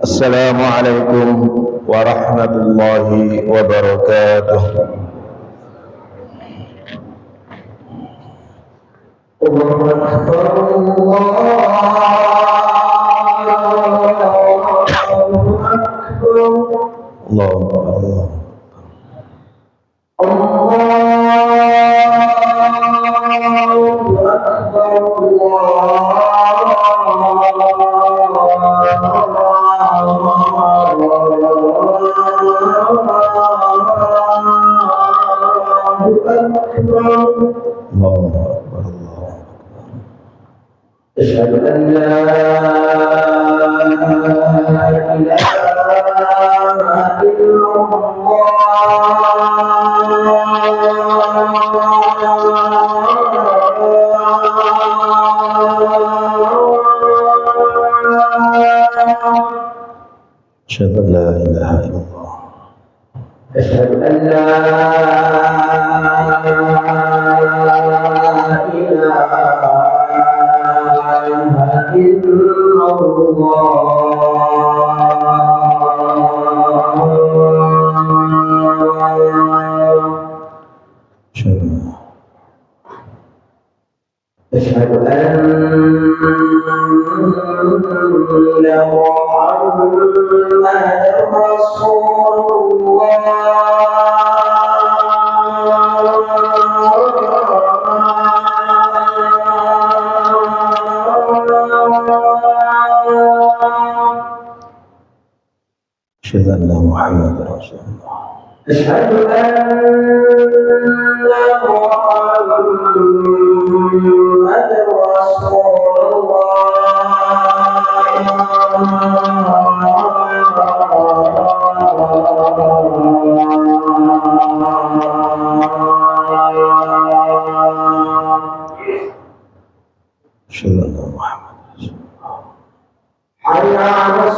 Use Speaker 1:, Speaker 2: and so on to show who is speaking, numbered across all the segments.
Speaker 1: Assalamualaikum warahmatullahi wabarakatuh. Allahu Akbar, أشهد أن لا إله إلا أشهد أن لا إله إلا الله أشهد أن لا إله إلا أشهد أن محمدا رسول أشهد أن محمدا رسول الله أشهد أن محمدا رسول أشهد أن محمدا رسول الله حي على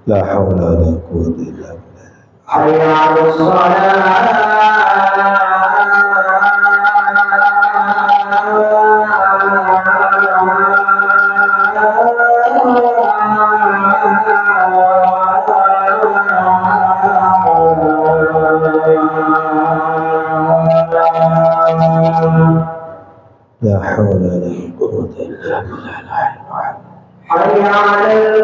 Speaker 1: لا حول ولا قوة إلا بالله حي على الصلاة لا حول ولا قوة إلا بالله العلي العظيم حي على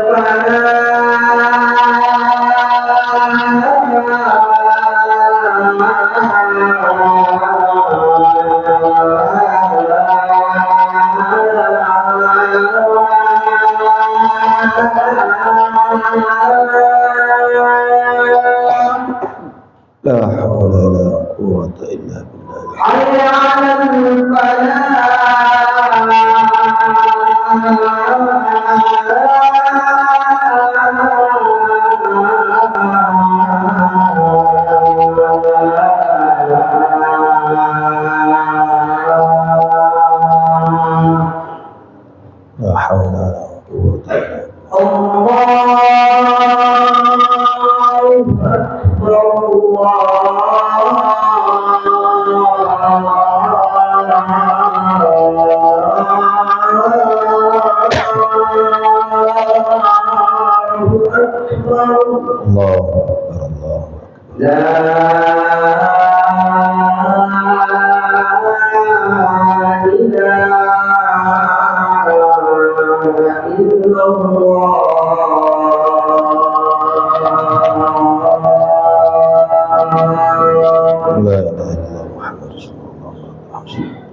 Speaker 1: لا حول ولا قوة إلا بالله حي على لا حول ولا قوة إلا بالله الله أكبر الله أكبر لا إله إلا الله لا إله إلا الله محمد رسول الله صلى الله عليه وسلم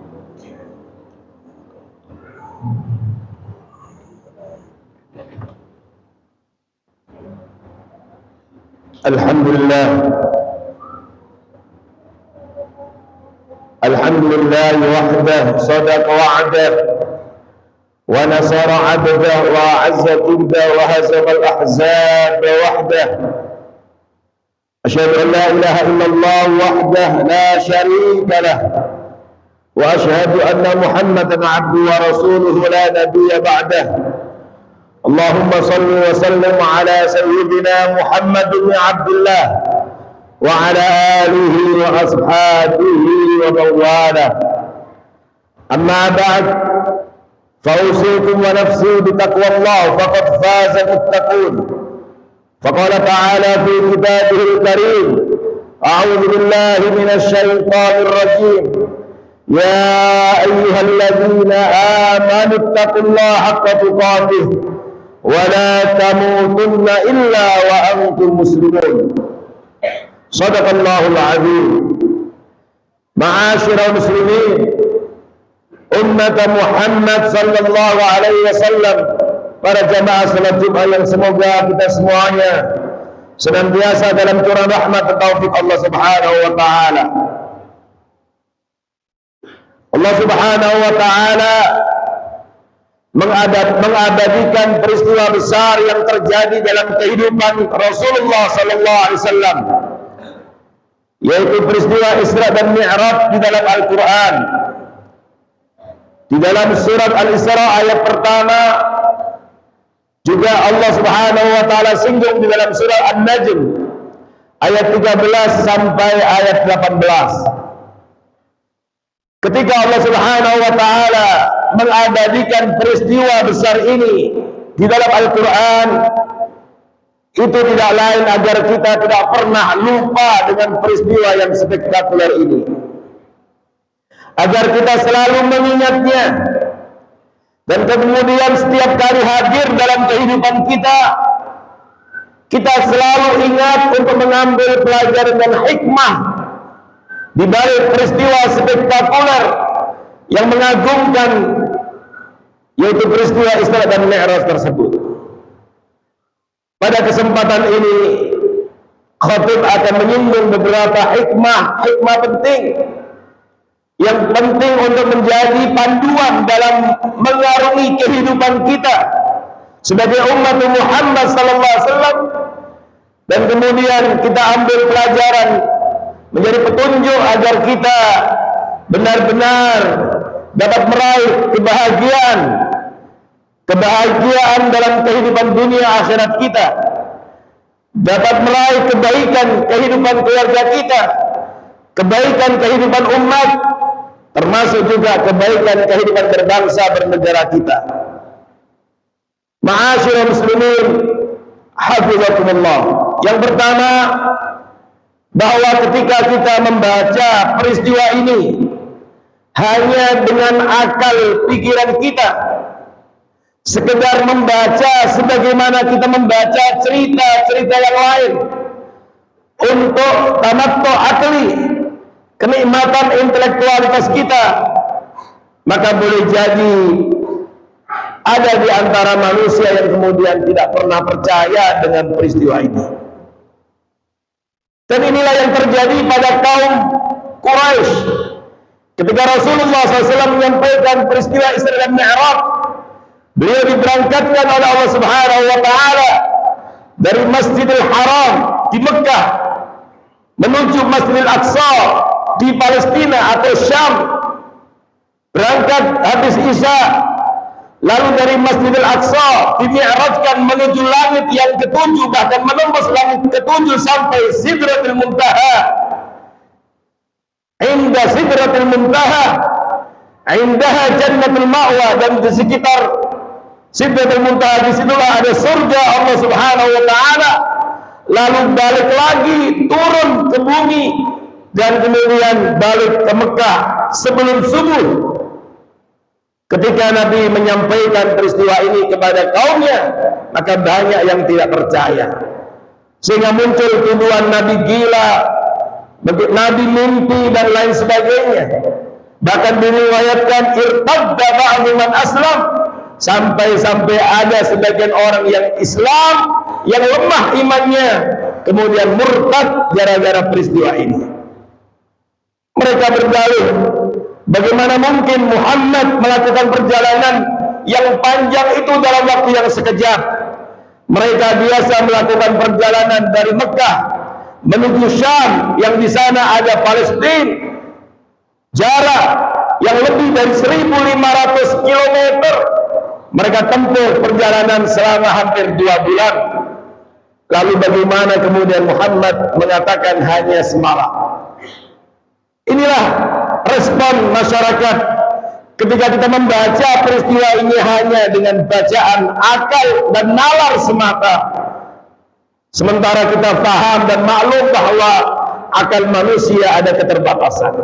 Speaker 1: الحمد لله الحمد لله وحده صدق وعده ونصر عبده وأعز جنده وهزم الأحزاب وحده أشهد أن لا إله إلا الله وحده لا شريك له وأشهد أن محمدا عبده ورسوله لا نبي بعده اللهم صل وسلم على سيدنا محمد بن عبد الله وعلى آله وأصحابه ومن والاه أما بعد فأوصيكم ونفسي بتقوى الله فقد فاز المتقون فقال تعالى في كتابه الكريم أعوذ بالله من الشيطان الرجيم يا أيها الذين آمنوا اتقوا الله حق تقاته ولا تموتن إلا وأنتم مسلمون صدق الله العظيم. معاشر المسلمين umat Muhammad sallallahu alaihi wasallam, para jamaah salat Jumat yang semoga kita semuanya senantiasa dalam curah rahmat dan taufik Allah Subhanahu wa taala. Allah Subhanahu wa taala mengabadikan peristiwa besar yang terjadi dalam kehidupan Rasulullah sallallahu alaihi wasallam, yaitu peristiwa Isra dan Mi'raj di dalam Al-Qur'an. Di dalam surat Al-Isra ayat pertama juga Allah Subhanahu wa taala singgung di dalam surat An-Najm ayat 13 sampai ayat 18. Ketika Allah Subhanahu wa taala mengabadikan peristiwa besar ini di dalam Al-Qur'an, itu tidak lain agar kita tidak pernah lupa dengan peristiwa yang spektakuler ini, agar kita selalu mengingatnya, dan kemudian setiap kali hadir dalam kehidupan kita, kita selalu ingat untuk mengambil pelajaran dan hikmah di balik peristiwa spektakuler yang mengagumkan, yaitu peristiwa Isra dan Mi'raj tersebut. Pada kesempatan ini, khatib akan menyinggung beberapa hikmah penting yang penting untuk menjadi panduan dalam mengarungi kehidupan kita sebagai umat Muhammad sallallahu alaihi wasallam, dan kemudian kita ambil pelajaran menjadi petunjuk agar kita benar-benar dapat meraih kebahagiaan dalam kehidupan dunia akhirat kita, dapat meraih kebaikan kehidupan keluarga kita, kebaikan kehidupan umat, termasuk juga kebaikan kehidupan berbangsa bernegara kita. Ma'asyiral muslimin hafizakumullah. Yang pertama, bahwa ketika kita membaca peristiwa ini hanya dengan akal pikiran kita, sekedar membaca sebagaimana kita membaca cerita-cerita yang lain untuk tamattu akli, kenikmatan intelektualitas kita, maka boleh jadi ada di antara manusia yang kemudian tidak pernah percaya dengan peristiwa ini. Dan inilah yang terjadi pada kaum Quraisy ketika Rasulullah SAW menyampaikan peristiwa Isra dan Mi'raj. Beliau diberangkatkan oleh Allah Subhanahu wa taala dari Masjidil Haram di Mekah menuju Masjidil Aqsa di Palestina atau Syam. Berangkat habis Isya, lalu dari Masjidil Aqsa dimi'rajkan menuju langit yang ketujuh, bahkan menembus langit ketujuh sampai Sidratul Muntaha. Inda Sidratul Muntaha indaha Jannatul Ma'wa, dan di sekitar Sidratul Muntaha disitulah ada surga Allah Subhanahu wa taala. Lalu balik lagi turun ke bumi dan kemudian balik ke Mekah sebelum subuh. Ketika Nabi menyampaikan peristiwa ini kepada kaumnya, maka banyak yang tidak percaya, sehingga muncul tuduhan Nabi gila, Nabi mimpi dan lain sebagainya. Bahkan diriwayatkan irtadda ba'du man aslam, sampai ada sebagian orang yang Islam yang lemah imannya kemudian murtad gara-gara peristiwa ini. Mereka berdalih, bagaimana mungkin Muhammad melakukan perjalanan yang panjang itu dalam waktu yang sekejap? Mereka biasa melakukan perjalanan dari Mekah menuju Syam yang di sana ada Palestina, jarak yang lebih dari 1.500 km. Mereka tempuh perjalanan selama hampir 2 bulan. Lalu bagaimana kemudian Muhammad mengatakan hanya semalam? Inilah respon masyarakat ketika kita membaca peristiwa ini hanya dengan bacaan akal dan nalar semata. Sementara kita paham dan maklum bahwa akal manusia ada keterbatasan.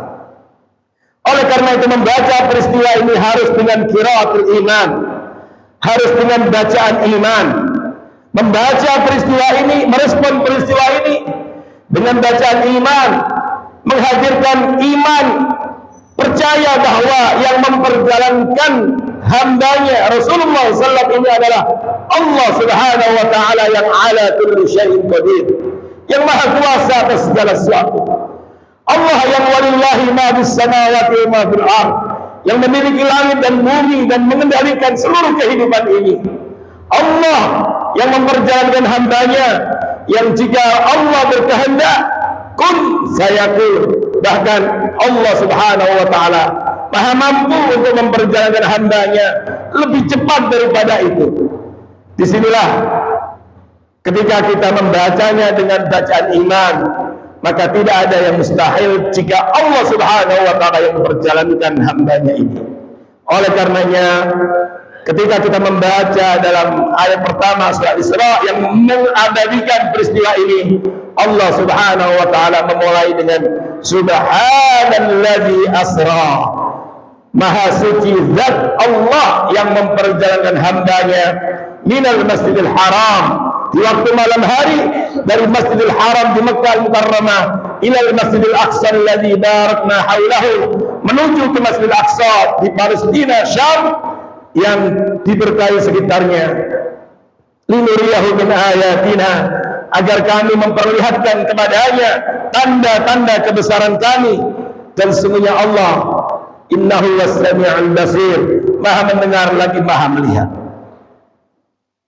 Speaker 1: Oleh karena itu membaca peristiwa ini harus dengan qiraatul iman, harus dengan bacaan iman. Membaca peristiwa ini, merespon peristiwa ini dengan bacaan iman, menghadirkan iman, percaya bahwa yang memperjalankan hambanya Rasulullah SAW ini adalah Allah Subhanahu wa Ta'ala yang ala kulli syai'in qadir, yang maha kuasa atas segala sesuatu. Allah yang walillahi ma bis samawati wa ma fil ardh, yang memiliki langit dan bumi dan mengendalikan seluruh kehidupan ini. Allah yang memperjalankan hambanya, yang jika Allah berkehendak kun fayakun. Bahkan Allah Subhanahu wa Ta'ala maha mampu untuk memperjalankan hambanya lebih cepat daripada itu. Disinilah ketika kita membacanya dengan bacaan iman, maka tidak ada yang mustahil jika Allah Subhanahu wa Ta'ala yang memperjalankan hambanya ini. Oleh karenanya ketika kita membaca dalam ayat pertama surah Isra yang mengabadikan peristiwa ini, Allah Subhanahu wa Ta'ala memulai dengan Subhanalladzi asra. Maha suci zat Allah yang memperjalankan hambanya minal masjidil haram, di waktu malam hari, dari Masjidil Haram di Mekkah Al-Mukarramah ilal Masjidil Aqsa alladzi barakna haulahu, menuju ke Masjidil Aqsa di Palestina, Syam, yang diberkahi sekitarnya. Linuriyahu min ayatina, agar kami memperlihatkan kepadanya tanda-tanda kebesaran kami. Dan sesungguhnya Allah innahu was-sami'ul basir, maha mendengar lagi maha melihat.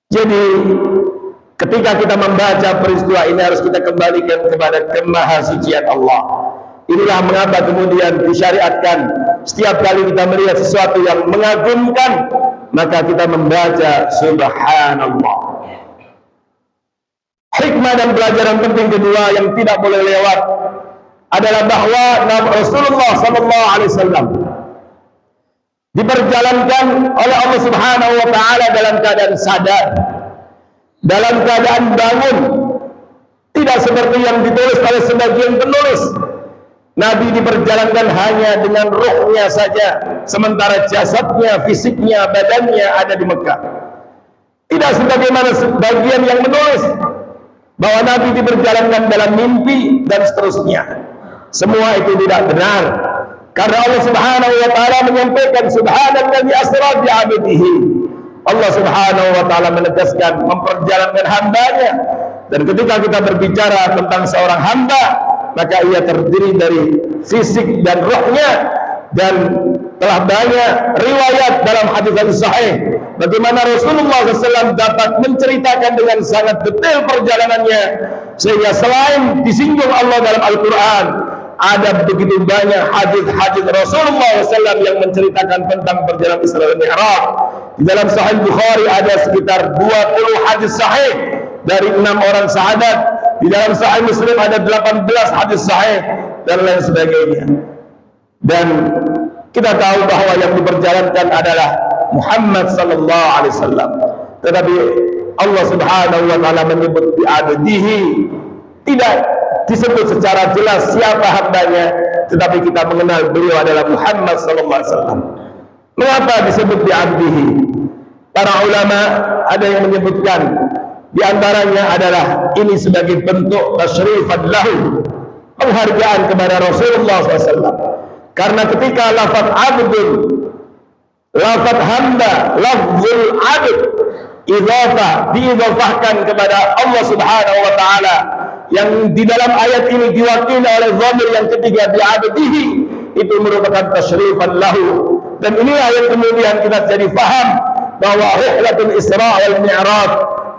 Speaker 1: Jadi ketika kita membaca peristiwa ini harus kita kembalikan kepada kemahasucian Allah. Inilah mengapa kemudian disyariatkan setiap kali kita melihat sesuatu yang mengagumkan, maka kita membaca Subhanallah. Hikmah dan pelajaran penting kedua yang tidak boleh lewat adalah bahwa Rasulullah SAW diperjalankan oleh Allah Subhanahu wa Ta'ala dalam keadaan sadar, dalam keadaan bangun, tidak seperti yang ditulis oleh sebagian penulis. Nabi diperjalankan hanya dengan ruhnya saja, sementara jasadnya, fisiknya, badannya ada di Mekah. Tidak sebagaimana sebagian yang menulis bahwa Nabi diperjalankan dalam mimpi dan seterusnya. Semua itu tidak benar, karena Allah Subhanahu wa Ta'ala menyampaikan Subhanalladzi asra bi 'abdihi. Allah Subhanahu wa Ta'ala menegaskan memperjalankan hambanya. Dan ketika kita berbicara tentang seorang hamba, maka ia terdiri dari fisik dan rohnya. Dan telah banyak riwayat dalam hadis-hadis sahih bagaimana Rasulullah SAW dapat menceritakan dengan sangat detail perjalanannya, sehingga selain disinggung Allah dalam Al-Quran, ada begitu banyak hadis-hadis Rasulullah SAW yang menceritakan tentang perjalanan Isra dan Mi'raj. Di dalam Sahih Bukhari ada sekitar 20 hadis sahih dari 6 orang sahabat. Di dalam Sahih Muslim ada 18 hadis sahih dan lain sebagainya. Dan kita tahu bahwa yang diperjalankan adalah Muhammad sallallahu alaihi wasallam. Tetapi Allah Subhanahu wa Ta'ala menyebut bi 'abdihi, tidak disebut secara jelas siapa hambanya, tetapi kita mengenal beliau adalah Muhammad sallallahu alaihi wasallam. Mengapa disebut bi 'abdihi? Para ulama ada yang menyebutkan di antaranya adalah ini sebagai bentuk tasyrifan lahu, penghargaan kepada Rasulullah SAW. Karena ketika lafaz abdun, lafaz hamba, lafzul abd, idhafah, diidhafahkan kepada Allah Subhanahu wa Ta'ala, yang di dalam ayat ini diwakili oleh dhamir yang ketiga bi 'abdihi, itu merupakan tasyrifan lahu. Dan inilah yang kemudian kita jadi faham bahwa rihlatul Isra wal Mi'raj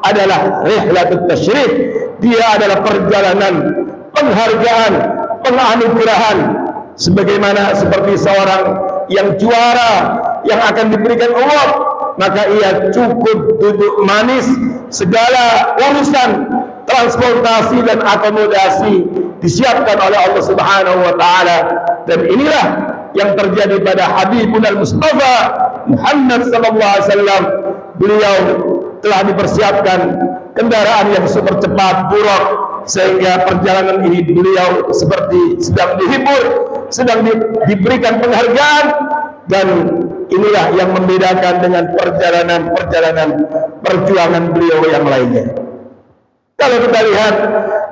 Speaker 1: adalah rihlatul tasyrif. Dia adalah perjalanan penghargaan, penganugerahan, sebagaimana seperti seorang yang juara yang akan diberikan award, maka ia cukup duduk manis, segala urusan transportasi dan akomodasi disiapkan oleh Allah Subhanahu wa taala. Dan inilah yang terjadi pada Habibuna Mustafa Muhammad sallallahu alaihi wasallam. Beliau telah dipersiapkan kendaraan yang super cepat, Buraq, sehingga perjalanan ini beliau seperti sedang dihibur, sedang diberikan penghargaan. Dan inilah yang membedakan dengan perjalanan perjuangan beliau yang lainnya. Kalau kita lihat,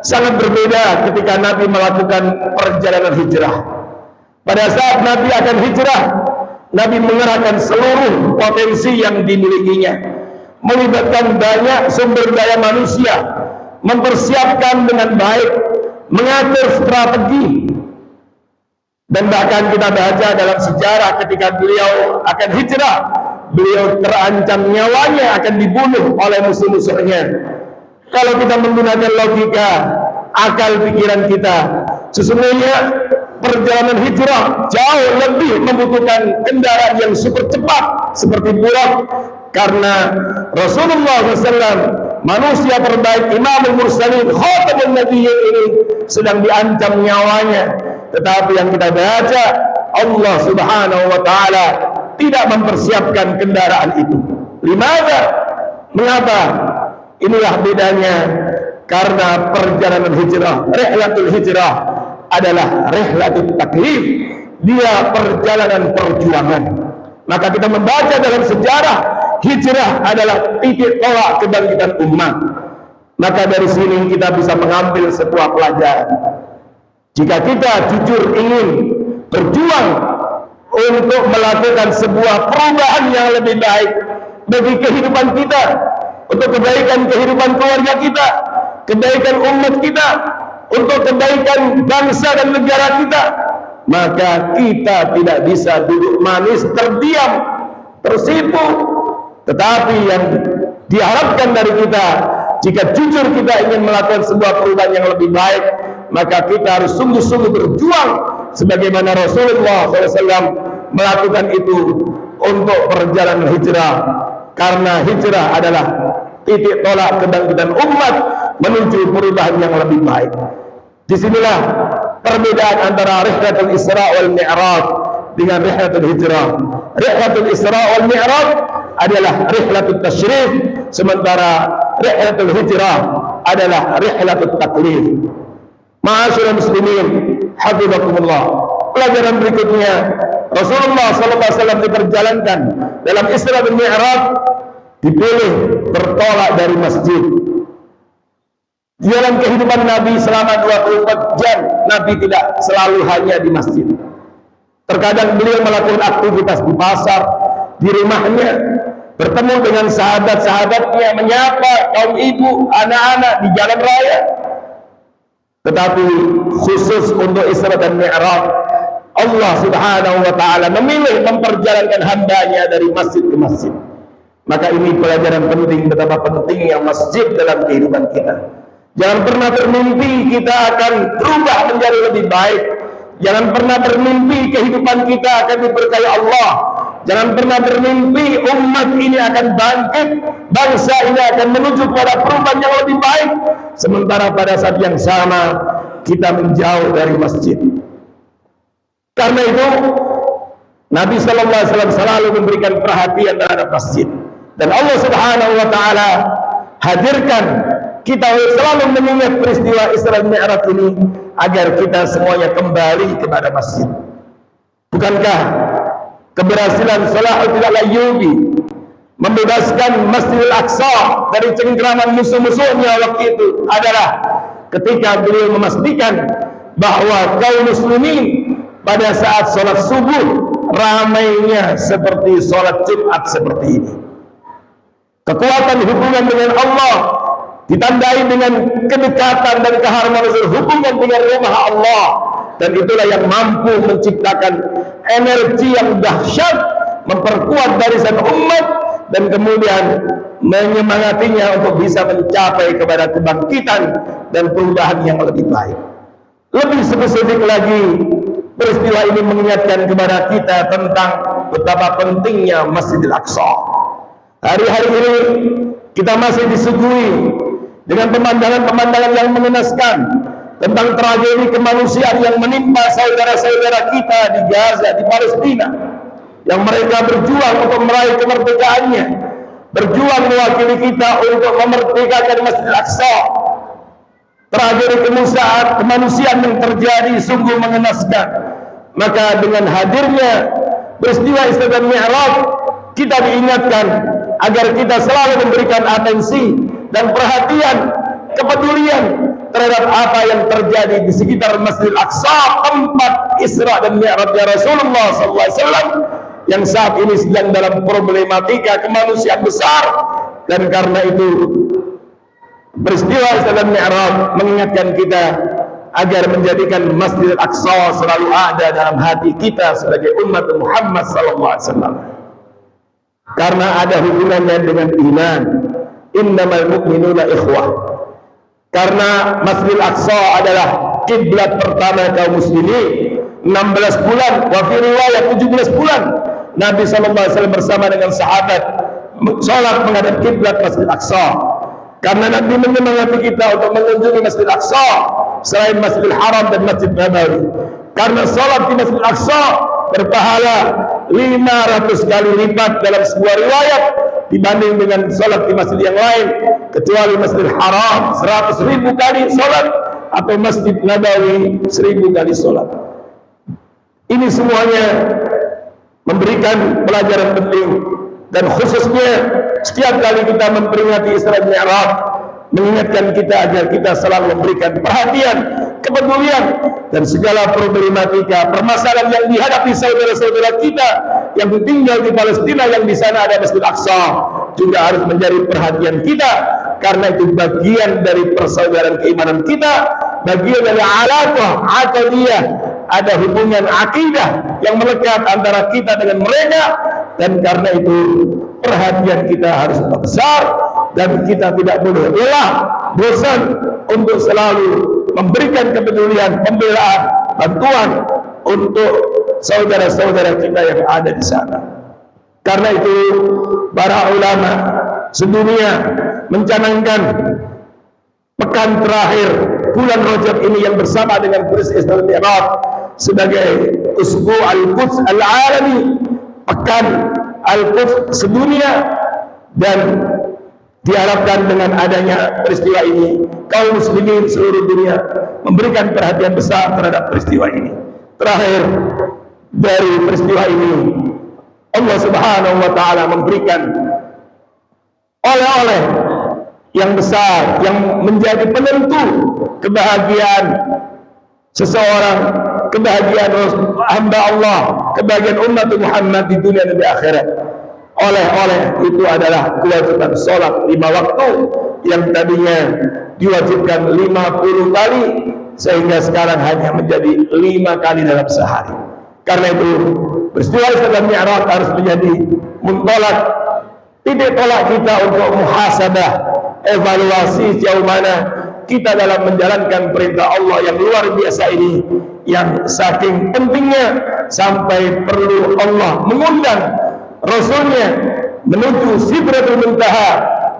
Speaker 1: sangat berbeda ketika Nabi melakukan perjalanan hijrah. Pada saat Nabi akan hijrah, Nabi mengerahkan seluruh potensi yang dimilikinya, melibatkan banyak sumber daya manusia, mempersiapkan dengan baik, mengatur strategi. Dan bahkan kita baca dalam sejarah ketika beliau akan hijrah, beliau terancam nyawanya akan dibunuh oleh musuh-musuhnya. Kalau kita menggunakan logika, akal pikiran kita, sesungguhnya perjalanan hijrah jauh lebih membutuhkan kendaraan yang super cepat seperti Buraq, karena Rasulullah SAW, manusia terbaik, Imamul Mursalin, Khatamun Nabiyyin ini sedang diancam nyawanya. Tetapi yang kita baca, Allah Subhanahu wa taala tidak mempersiapkan kendaraan itu. Limadha? Mengapa? Inilah bedanya, karena perjalanan hijrah, rihlatul hijrah adalah rihlatul taklif, dia perjalanan perjuangan. Maka kita membaca dalam sejarah, hijrah adalah titik tolak kebangkitan umat. Maka dari sini kita bisa mengambil sebuah pelajaran. Jika kita jujur ingin berjuang untuk melakukan sebuah perubahan yang lebih baik bagi kehidupan kita, untuk kebaikan kehidupan keluarga kita, kebaikan umat kita, untuk kebaikan bangsa dan negara kita, maka kita tidak bisa duduk manis, terdiam, tersipu. Tetapi yang diharapkan dari kita, jika jujur kita ingin melakukan sebuah perubahan yang lebih baik, maka kita harus sungguh-sungguh berjuang sebagaimana Rasulullah SAW melakukan itu untuk perjalanan hijrah. Karena hijrah adalah titik tolak kebangkitan umat menuju perubahan yang lebih baik. Disinilah perbedaan antara rihlatul Isra wal Mi'raj dengan rihlatul hijrah. Rihlatul Isra wal Mi'raj adalah rihlatul tasyrif, sementara rihlatul hijrah adalah rihlatul taklif. Ma'asyiral muslimin, hafizakumullah. Pelajaran berikutnya, Rasulullah SAW diperjalankan dalam Isra dan Mi'raj, dipilih bertolak dari masjid. Di dalam kehidupan Nabi selama 24 jam, Nabi tidak selalu hanya di masjid. Terkadang beliau melakukan aktivitas di pasar, di rumahnya, bertemu dengan sahabat-sahabatnya, menyapa kaum ibu, anak-anak di jalan raya. Tetapi khusus untuk Isra dan Mi'raj, Allah Subhanahu wa taala memilih memperjalankan hambanya dari masjid ke masjid. Maka ini pelajaran penting, betapa pentingnya masjid dalam kehidupan kita. Jangan pernah bermimpi kita akan berubah menjadi lebih baik. Jangan pernah bermimpi kehidupan kita akan diberkahi Allah. Jangan pernah bermimpi umat ini akan bangkit, bangsa ini akan menuju pada perubahan yang lebih baik, sementara pada saat yang sama kita menjauh dari masjid. Karena itu Nabi SAW selalu memberikan perhatian terhadap masjid. Dan Allah Subhanahu wa taala hadirkan kita selalu mengingat peristiwa Isra dan Mi'raj ini agar kita semuanya kembali kepada masjid. Bukankah keberhasilan Salahuddin Al-Ayyubi membebaskan Masjidil Aqsa dari cengkraman musuh-musuhnya waktu itu adalah ketika beliau memastikan bahwa kaum muslimin pada saat sholat subuh ramainya seperti sholat Jumat seperti ini. Kekuatan hubungan dengan Allah ditandai dengan kedekatan dan keharmonisan hubungan dengan rumah Allah, dan itulah yang mampu menciptakan energi yang dahsyat, memperkuat barisan umat, dan kemudian menyemangatinya untuk bisa mencapai kepada kebangkitan dan perubahan yang lebih baik. Lebih spesifik lagi, peristiwa ini mengingatkan kepada kita tentang betapa pentingnya Masjidil Aqsa. Hari-hari ini kita masih disuguhi dengan pemandangan-pemandangan yang mengenaskan tentang tragedi kemanusiaan yang menimpa saudara-saudara kita di Gaza, di Palestina, yang mereka berjuang untuk meraih kemerdekaannya, berjuang mewakili kita untuk memerdekakan Masjidil Aqsa. Tragedi kemanusiaan yang terjadi sungguh mengenaskan. Maka dengan hadirnya peristiwa Isra dan Mi'raj, kita diingatkan agar kita selalu memberikan atensi dan perhatian, kepedulian terhadap apa yang terjadi di sekitar Masjidil Aqsa, tempat Isra dan Mi'rajnya Rasulullah SAW, yang saat ini sedang dalam problematika kemanusiaan besar. Dan karena itu peristiwa Isra dan Mi'raj mengingatkan kita agar menjadikan Masjidil Aqsa selalu ada dalam hati kita sebagai umat Muhammad SAW, karena ada hubungannya dengan iman. Innamal mu'minuna ikhwah. Karena Masjidil Aqsa adalah kiblat pertama kaum muslimin. 16 bulan, wa fi riwayat 17 bulan, Nabi SAW bersama dengan sahabat sholat menghadap kiblat Masjidil Aqsa. Karena Nabi menyemangati kita untuk mengunjungi Masjidil Aqsa selain Masjidil Haram dan Masjid Nabawi. Karena sholat di Masjidil Aqsa berpahala 500 kali lipat dalam sebuah riwayat dibanding dengan sholat di masjid yang lain, kecuali Masjidil Haram 100.000 kali sholat, atau Masjid Nabawi 1000 kali sholat. Ini semuanya memberikan pelajaran penting, dan khususnya setiap kali kita memperingati Isra dan Mi'raj, mengingatkan kita agar kita selalu memberikan perhatian, kepedulian, dan segala problematika, permasalahan yang dihadapi saudara-saudara kita yang tinggal di Palestina, yang di sana ada Masjid Aqsa, juga harus menjadi perhatian kita, karena itu bagian dari persaudaraan keimanan kita, bagian dari alaqah aqidiyah, ada hubungan akidah yang melekat antara kita dengan mereka. Dan karena itu perhatian kita harus besar, dan kita tidak boleh lelah, bosan untuk selalu memberikan kepedulian, pembelaan, bantuan untuk saudara-saudara kita yang ada di sana. Karena itu para ulama sedunia mencanangkan pekan terakhir bulan Rajab ini yang bersama dengan peristiwa Isra dan Mi'raj sebagai Usbu Al-Quds Al-Alami, pekan Al-Quds sedunia. Dan diharapkan dengan adanya peristiwa ini, kaum muslimin seluruh dunia memberikan perhatian besar terhadap peristiwa ini. Terakhir dari peristiwa ini, Allah Subhanahu wa Ta'ala memberikan oleh-oleh yang besar yang menjadi penentu kebahagiaan seseorang, kebahagiaan hamba Allah, kebahagiaan umat Muhammad di dunia dan di akhirat. Oleh-oleh itu adalah kewajiban sholat 5 waktu yang tadinya diwajibkan 50 kali, sehingga sekarang hanya menjadi 5 kali dalam sehari. Karena itu peristiwa Isra dan Mi'raj harus menjadi muntolak, titik tolak kita untuk muhasabah, evaluasi sejauh mana kita dalam menjalankan perintah Allah yang luar biasa ini, yang saking pentingnya sampai perlu Allah mengundang Rasulnya menuju Sidratul Muntaha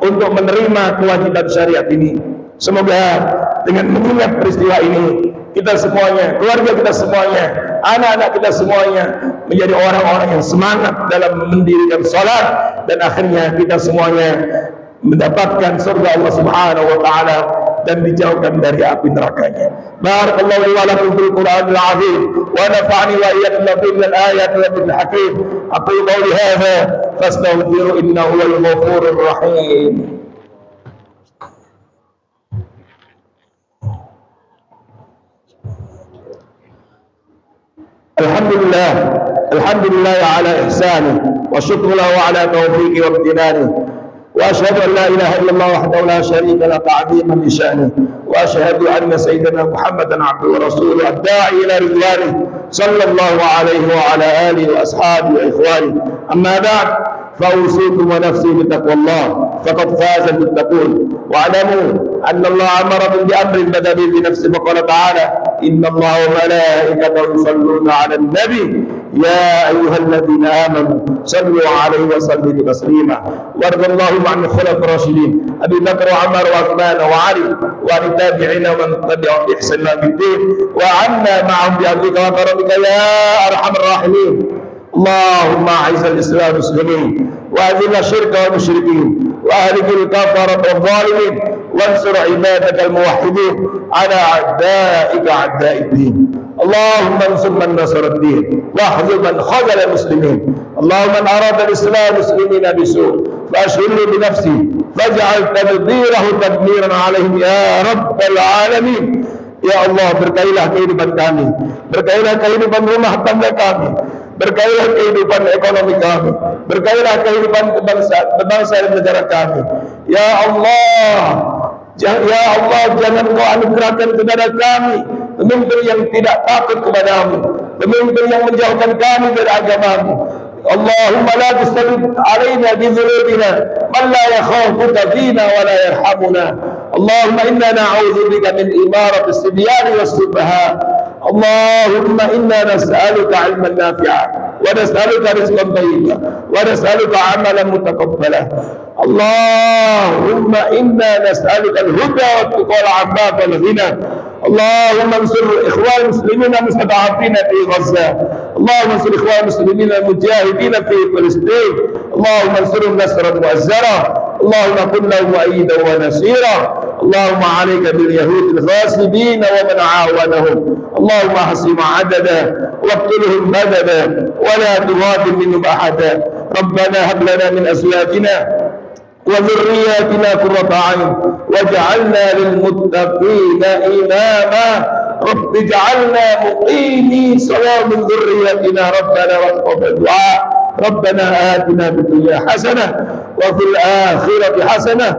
Speaker 1: untuk menerima kewajiban syariat ini. Semoga dengan mengingat peristiwa ini, kita semuanya, keluarga kita semuanya, anak-anak kita semuanya menjadi orang-orang yang semangat dalam mendirikan sholat, dan akhirnya kita semuanya mendapatkan surga Allah Subhanahu wa Ta'ala dan dijauhkan dari api nerakanya. Barakallahu li wa lakum fil Qur'anil azim wa nafa'ani wa iyyakum bil ayati wa bil hakim. Aqulu qawli hadza fastaghfiru innahu huwal ghafurur rahim. Alhamdulillah, alhamdulillah ala ihsanihi wa syukru lahu ala taufiqi wa imtinanihi. وأشهد أن لا إله إلا الله وحده لا شريك له تعظيما لشأنه وأشهد أن سيدنا محمدا عبده ورسوله الداعي إلى رضوانه صلى الله عليه وعلى آله وأصحابه وإخوانه. أما بعد فأوصيكم ونفسي بتقوى الله فقد فاز المتقون. واعلموا أن الله أمركم بأمر بدأ به بنفسه فقال تعالى: إن الله وملائكته يصلون على النبي يا أيها الذين آمنوا صلوا عليه وسلموا تسليما. وارض اللهم عن الخلفاء الراشدين أبي بكر وعمر وعثمان وعلي وعن التابعين ومن تبعهم بإحسان إلى يوم الدين، وعنا معهم بعفوك وكرمك يا أرحم الراحمين. اللهم أعز الإسلام والمسلمين وأذل الشرك والمشركين وأهلك الكفرة والظالمين وانصر عبادك الموحدين على أعدائك أعداء الدين. اللهم انصر من نصر الدين واحذر من خذل المسلمين. اللهم من أراد الإسلام والمسلمين بسوء فأشغله بنفسه فاجعل تدبيره تدميرا عليهم يا رب العالمين. Ya Allah, berkailah kehidupan kami, berkailah kehidupan rumah tangga kami, berkailah kehidupan ekonomi kami, berkailah kehidupan bangsa dan negara kami. Ya Allah, jangan Kau anugerahkan kepada kami pemimpin yang tidak takut kepadamu, pemimpin yang menjauhkan kami dari agamamu. Allahumma la tusallit alaina bi dhunubina man la yakhafuka fina wa la yarhamuna. Allahumma inna na'udzu bika min imarati as-sibyan was-sufaha. Allahumma inna nas'aluka 'ilman nafi'a wa nas'aluka rizqan thayyiban wa nas'aluka 'amalan mutaqabbalan. Allahumma inna nas'aluka al-huda wat-tuqa wal-'afafa wal-ghina. اللهم انصر اخوان المسلمين المستضعفين في غزه، اللهم انصر اخوان المسلمين المجاهدين في فلسطين، اللهم انصرهم نصرا مؤزرا، اللهم كن لهم مؤيدا ونصيرا. اللهم عليك باليهود الغاصبين ومن عاونهم، اللهم احصهم عددا واقتلهم بددا ولا تغادر منهم احدا. ربنا هب لنا من ازواجنا وذرياتنا قرة أعين واجعلنا للمتقين إماما. رب اجعلنا مقيمي صلاة من ذريتنا ربنا وتقبل الدعاء. ربنا آتنا في الدنيا حسنة وفي الآخرة حسنة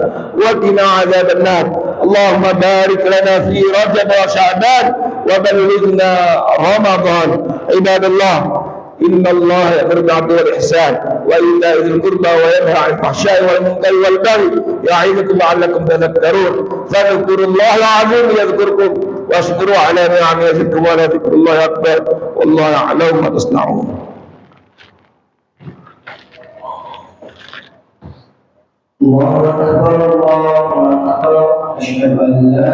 Speaker 1: وقنا عذاب النار. اللهم بارك لنا في رجب وشعبان وبلغنا رمضان. عباد الله، إن الله يأمر بالعدل والإحسان وإيتاء ذي القربى وينهى عن الفحشاء والمنكر والبغي يعظكم لعلكم تذكرون. فاذكروا الله العظيم يذكركم واشكروا على نعمه يزدكم ولذكر الله أكبر والله يعلم ما تصنعون.
Speaker 2: الله أكبر الله أكبر. أشهد أن لا